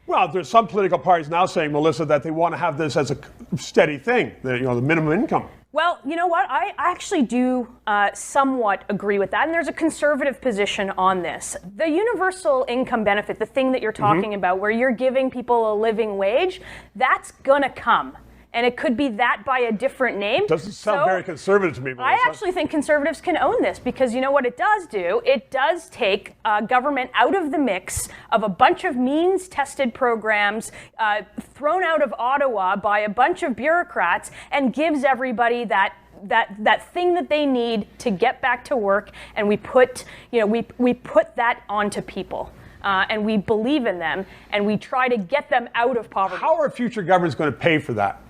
Well, there's some political parties now saying, Melissa, that they want to have this as a steady thing, the minimum income. Well, you know what? I actually do somewhat agree with that. And there's a conservative position on this. The universal income benefit, the thing that you're talking about, where you're giving people a living wage, that's going to come. And it could be that by a different name. Doesn't sound very conservative to me, Melissa. I actually think conservatives can own this because you know what it does do? It does take government out of the mix of a bunch of means-tested programs thrown out of Ottawa by a bunch of bureaucrats and gives everybody that thing that they need to get back to work, and we put that onto people. And we believe in them, and we try to get them out of poverty. How are future governments going to pay for that?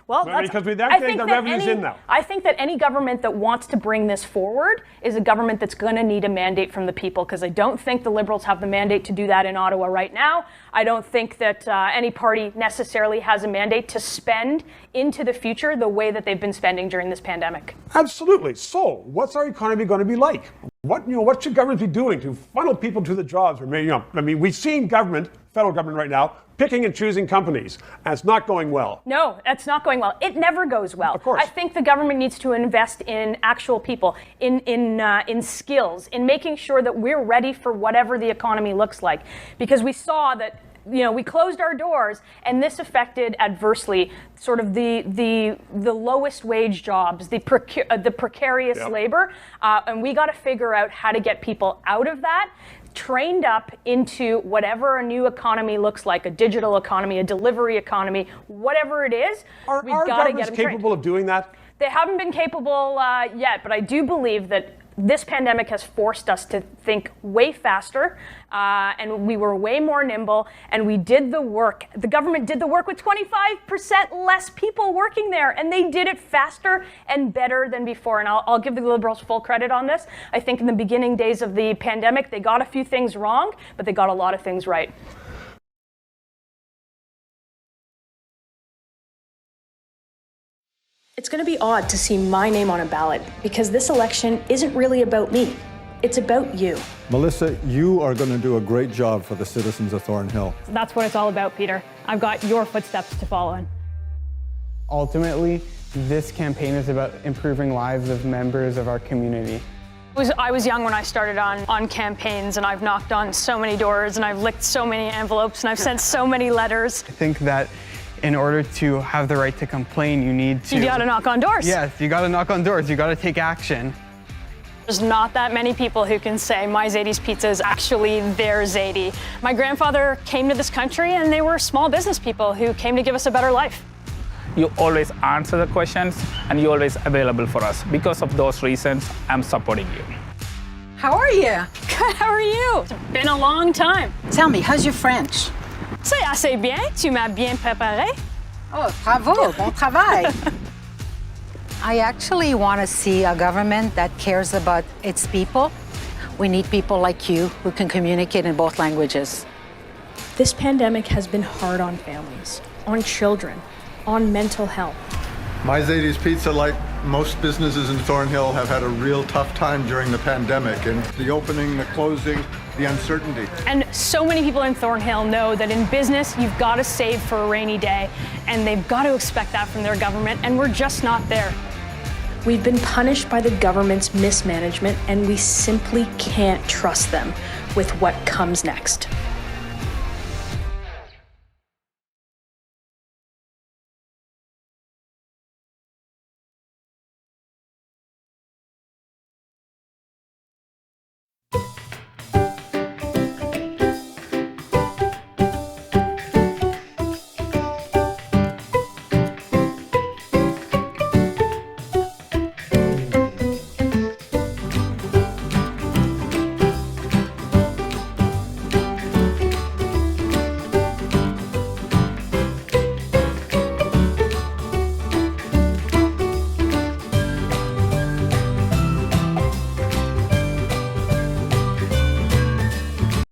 Well, because they're getting the revenues in now. I think that any government that wants to bring this forward is a government that's going to need a mandate from the people, because I don't think the Liberals have the mandate to do that in Ottawa right now. I don't think that any party necessarily has a mandate to spend into the future the way that they've been spending during this pandemic. Absolutely. So, what's our economy going to be like? What should government be doing to funnel people to the jobs? I mean, we've seen federal government right now, picking and choosing companies, and it's not going well. No, that's not going well. It never goes well. Of course. I think the government needs to invest in actual people, in skills, in making sure that we're ready for whatever the economy looks like. Because we saw that we closed our doors, and this affected adversely sort of the lowest wage jobs, the precarious labor, and we got to figure out how to get people out of that, trained up into whatever a new economy looks like, a digital economy, a delivery economy, whatever it is. Are our governments capable of doing that? They haven't been capable yet, but I do believe that this pandemic has forced us to think way faster, and we were way more nimble, and we did the work. The government did the work with 25% less people working there, and they did it faster and better than before. And I'll give the Liberals full credit on this. I think in the beginning days of the pandemic, they got a few things wrong, but they got a lot of things right. It's going to be odd to see my name on a ballot because this election isn't really about me. It's about you. Melissa, you are going to do a great job for the citizens of Thornhill. That's what it's all about, Peter. I've got your footsteps to follow in. Ultimately, this campaign is about improving lives of members of our community. I was young when I started on campaigns, and I've knocked on so many doors, and I've licked so many envelopes, and I've sent so many letters. I think that in order to have the right to complain, you gotta knock on doors. Yes, you gotta knock on doors. You gotta take action. There's not that many people who can say my Zadie's pizza is actually their Zadie. My grandfather came to this country, and they were small business people who came to give us a better life. You always answer the questions, and you're always available for us. Because of those reasons, I'm supporting you. How are you? Good, how are you? It's been a long time. Tell me, how's your French? C'est assez bien, tu m'as bien préparé. Oh, bravo, bon travail. I actually want to see a government that cares about its people. We need people like you who can communicate in both languages. This pandemic has been hard on families, on children, on mental health. My Zadie's Pizza, like most businesses in Thornhill, have had a real tough time during the pandemic, and the opening, the closing, the uncertainty. And so many people in Thornhill know that in business, you've got to save for a rainy day, and they've got to expect that from their government, and we're just not there. We've been punished by the government's mismanagement, and we simply can't trust them with what comes next.